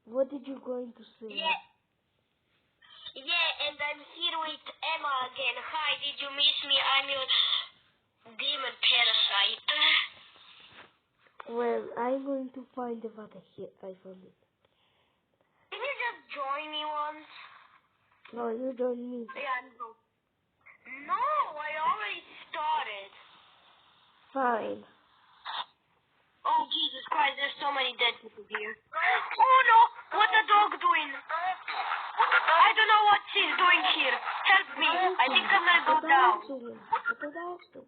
What did you going to say? Yeah. Yeah, and I'm here with Emma again. Hi, did you miss me? I'm your demon parasite. Well, I'm going to find the water here. I found it. Can you just join me once? No, you join me. Yeah, no, I already started. Fine. Oh, Jesus Christ, there's so many dead people here. Oh, no! What's the dog doing? I don't know what she's doing here. Help me. I think I'm gonna go down. What the dog do?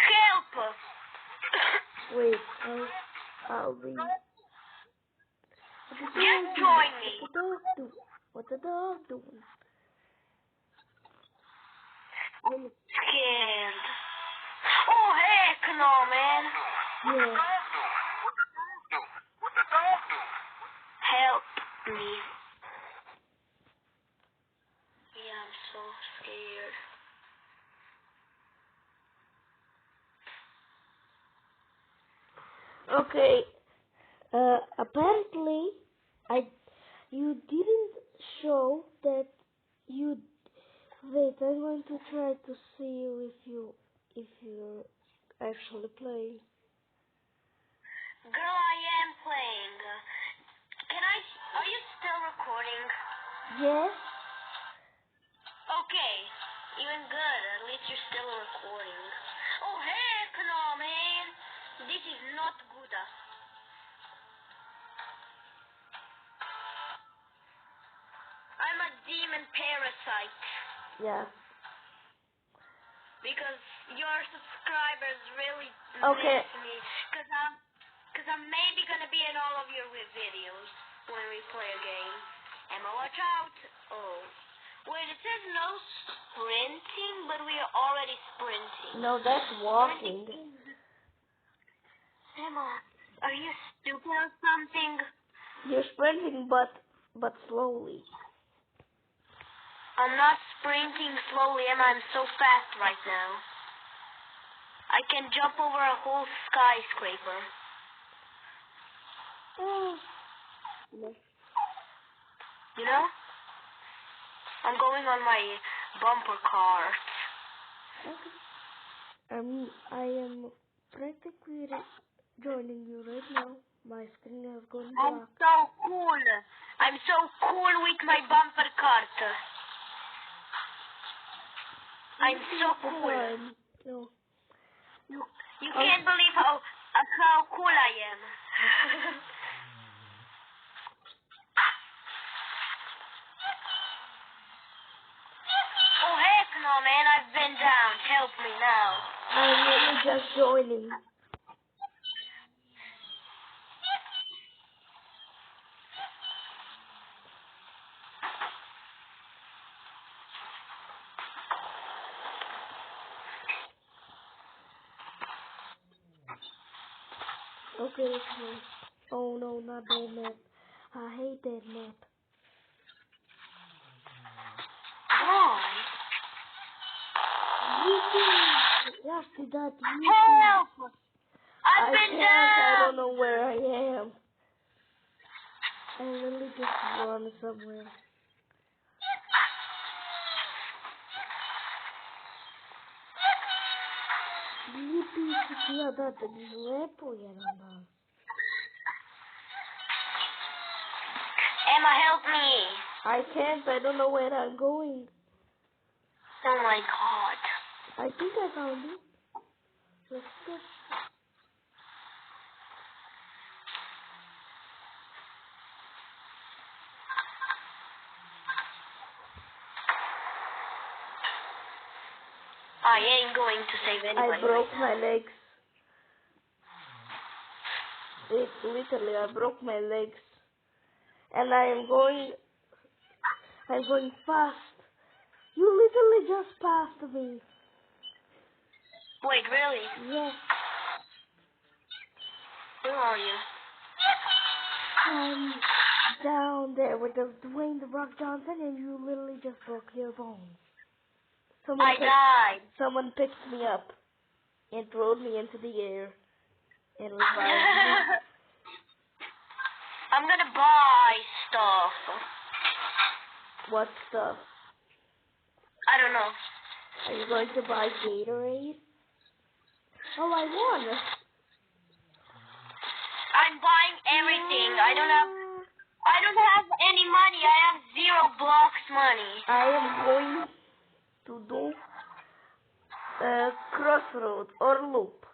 Help! Wait, I'll be... Just join me. What the dog do? What the dog doing? I'm scared. Oh, heck no, man. Yeah. Help me. Yeah, I'm so scared. Okay. Apparently, you didn't show that you. Wait, I'm going to try to see if you're actually playing. Girl, I am playing. Are you still recording? Yes. Okay, even good. At least you're still recording. Oh, heck no, man. This is not good. I'm a demon parasite. Yeah. Because your subscribers really Okay. miss me. Because I'm maybe going to be in all of your videos when we play a game. Emma, watch out. Oh. Wait, it says no sprinting, but we are already sprinting. No, that's walking. Emma, are you stupid or something? You're sprinting, but slowly. I'm not sprinting slowly, Emma. I'm so fast right now. I can jump over a whole skyscraper. Oh. No. You know? I'm going on my bumper car. Okay. I am practically joining you right now. My screen has gone I'm black. so cool. I'm so cool with my bumper cart. I'm so cool. No. You can't believe how cool I am. Oh, heck no, man. I've been down. Help me now. I'm really just joining. Okay, so... Oh no, not that map. I hate that map. Why? Yes, that Help! I've been down! I don't know where I am. I really just run somewhere. Emma, help me! I can't, I don't know where I'm going. Oh my God. I think I found it. Let's go. I ain't going to save anybody. I broke my legs. Literally, I broke my legs. And I'm going fast. You literally just passed me. Wait, really? Yes. Where are you? I'm down there with the Dwayne the Rock Johnson, and you literally just broke your bones. I died. Someone picked me up and threw me into the air and revived me. I'm gonna buy stuff. What stuff? I don't know. Are you going to buy Gatorade? Oh, I won. I'm buying everything. I don't have any money. I have 0 blocks money. I am going to do crossroad or loop.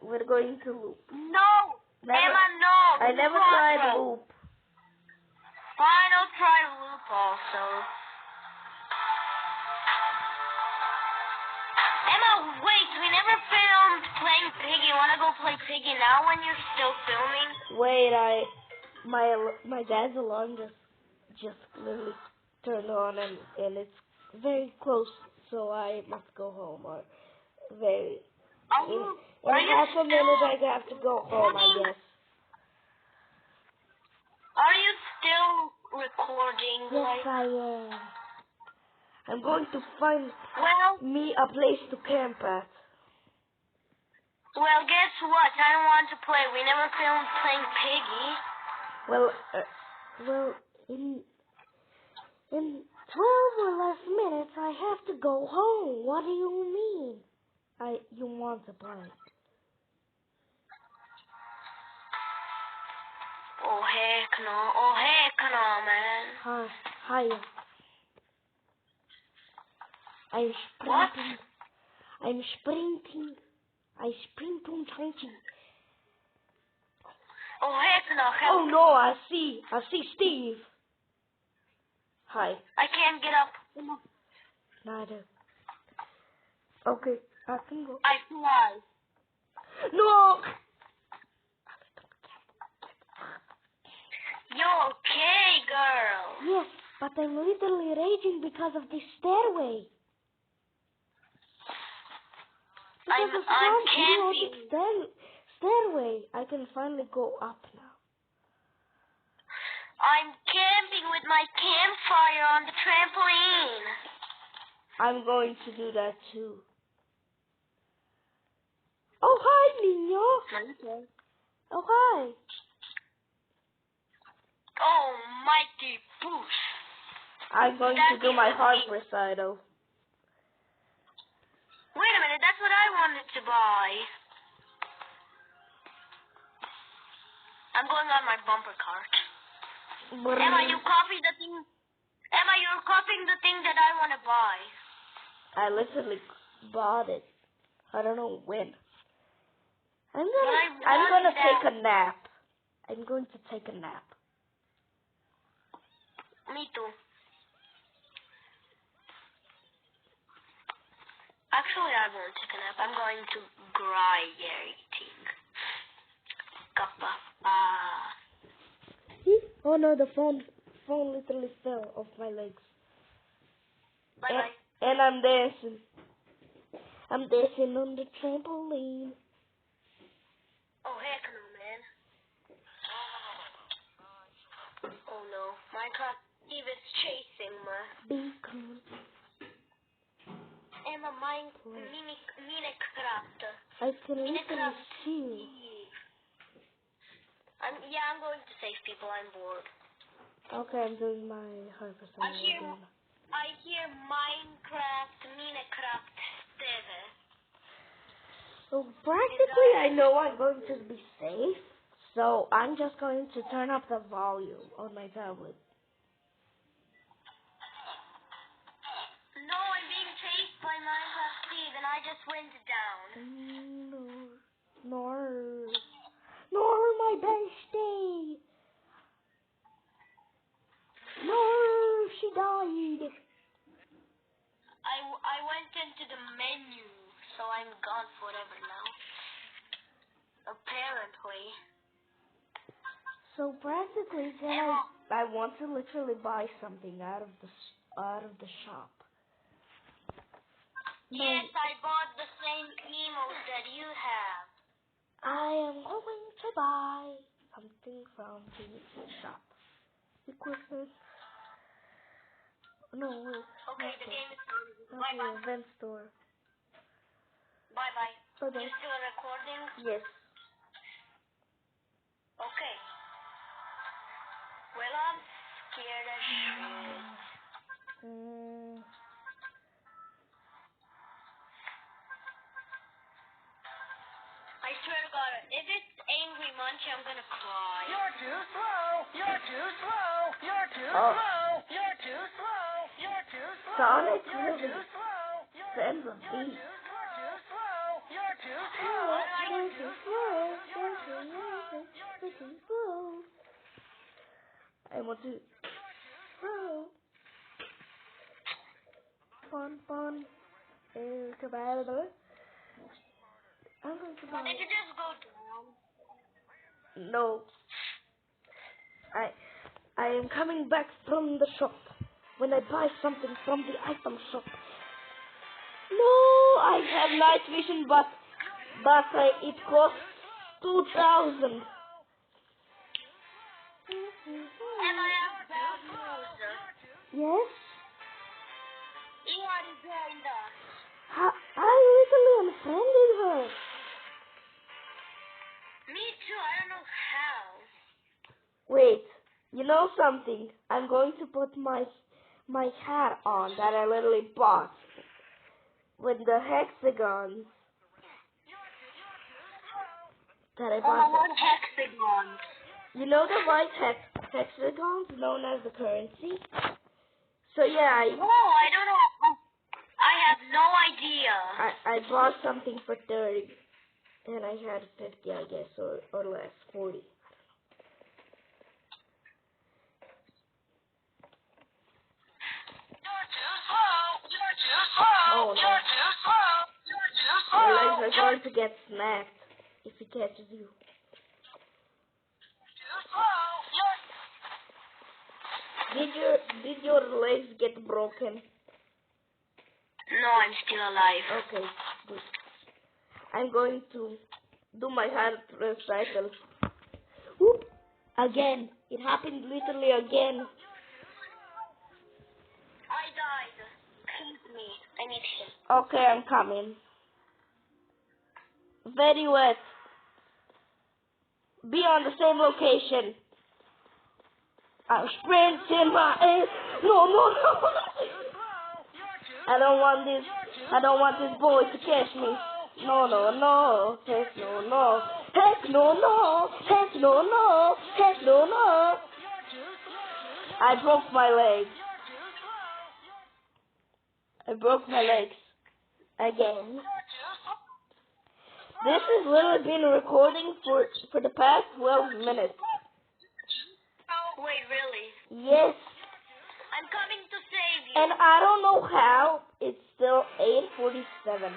We're going to loop. No, Emma, no. I never tried loop. Fine, I'll try loop also. Emma, wait, we never filmed playing Piggy. Wanna go play Piggy now when you're still filming? Wait, my dad's alarm just literally turned on and it's very close, so I must go home. Or in half a minute I have to go home, I guess. Are you still recording? Yes, I am. I'm going to find me a place to camp at. Well, guess what? I don't want to play. We never filmed playing Piggy. Well, in 12 or less minutes, I have to go home. What do you mean? You want to play? Oh heck no, man. Hi. I'm sprinting. I'm sprinting. I sprint und training. Oh heck no. Oh no, I see Steve. Hi. I can't get up. Neither. Okay, I can go. I fly. No! You okay, girl? Yes, but I'm literally raging because of this stairway. I'm camping. Stairway. I can finally go up now. I'm camping with my campfire on the trampoline. I'm going to do that too. Oh, hi, Nino. Okay. Oh, hi. Oh, mighty push. I'm going to do my harp recital. Wait a minute, that's what I wanted to buy. I'm going on my bumper cart. Emma, you copy the thing. Emma, you're copying the thing that I want to buy. I literally bought it. I don't know when. I'm gonna take a nap. I'm going to take a nap. Me too. Actually, I won't take a nap. I'm going to grinding. Kappa. Oh no, the phone literally fell off my legs. Bye-bye. And I'm dancing. I'm dancing on the trampoline. Oh, heck no, man. Oh no, Minecraft Steve is chasing me. Be cool. Emma, Minecraft. I can literally see you. I'm going to save people. I'm bored. Okay, I'm doing my harp recital again. I hear Minecraft TV. So practically, I know I'm going to be safe. So I'm just going to turn up the volume on my tablet. No, I'm being chased by Minecraft Steve, and I just went down. Nor my bestie. No, she died. I went into the menu, so I'm gone forever now. Apparently. So practically, I want to literally buy something out of the shop. Yes, I bought the same emotes that you have. I am going to buy something from the shop. Equipment. No, wait. Okay, the game is done. Not the event store. Bye-bye. Okay. You still recording? Yes. Okay. where that is. I swear to God, if it's Angry Munchie, I'm gonna cry. You're too slow. You're too slow. You're too slow. You're too slow. You're too slow. Sonic You're too slow. sends a beat. You're too slow. You're too slow. You're too slow. You're too slow. I want to slow. Fun. Come out of there. I'm going to buy. Did you just go down? No. I am coming back from the shop when I buy something from the item shop. No, I have night vision, but it costs 2,000. And I have bad news. Yes? What is behind us? I literally unfriended her. Me too, I don't know how. Wait, you know something? I'm going to put my hat on that I literally bought with the hexagons that I bought. What hexagons? You know the white hexagons known as the currency? So yeah, No, I don't know. I have no idea. I bought something for 30 and I had 50, I guess, or less, 40. Oh no. Your legs are going to get snapped if he catches you. Did your legs get broken? No, I'm still alive. Okay, good. I'm going to do my hard recital. Whoop! Again. It happened literally again. I died. Help me. I need help. Okay, I'm coming. Very wet. Be on the same location. I'm sprinting my ass. No. I don't want this boy to catch me. No. Heck no. Heck no. I broke my legs. Again. This has literally been recording for the past 12 minutes. Wait, really? Yes. I'm coming to save you. And I don't know how it's still 8:47.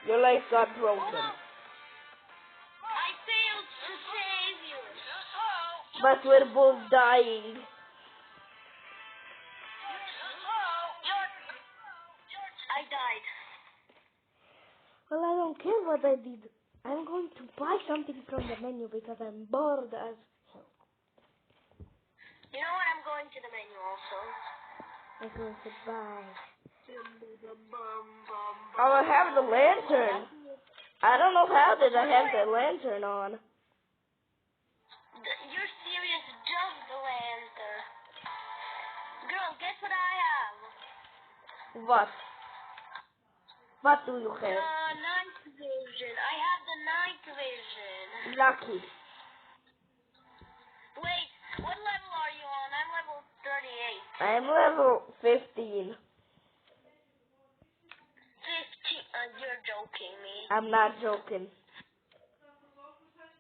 Your legs got broken. I failed to save you. But we're both dying. I died. Well, I don't care what I did. I'm going to buy something from the menu because I'm bored as hell. You know what? I'm going to the menu also. I'm going to buy. Oh, I have the lantern. I don't know how did I have the lantern on. You're serious, just the lantern. Girl, guess what I have? What? What do you have? Night vision. I have the night vision. Lucky. Wait, what level are you on? I'm level 38. I'm level 15. 15. You're joking me. I'm not joking.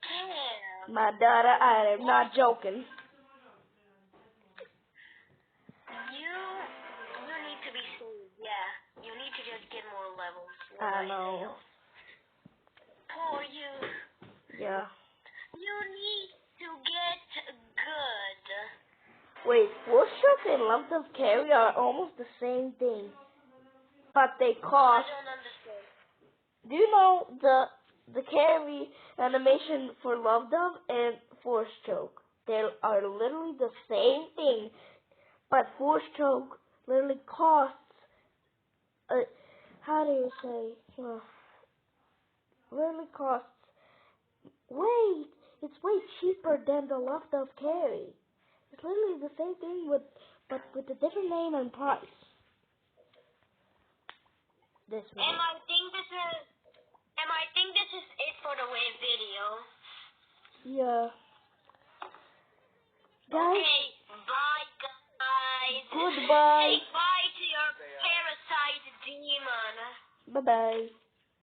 Damn. My daughter, I am not joking. You need to be saved. Yeah. You need to just get more levels. I know. Poor you. Yeah. You need to get good. Wait, Force Choke and Love Dove Carry are almost the same thing. But they cost. I don't understand. Do you know the carry animation for Love Dove and Force Choke? They are literally the same thing. But Force Choke literally costs, how do you say? Literally costs, wait, it's way cheaper than the Love Dove Carry. It's literally the same thing but with a different name and price. This one. And I think this is it for the video. Yeah. Guys. Okay, bye guys. Goodbye. Say bye to your parasite demon. Bye bye.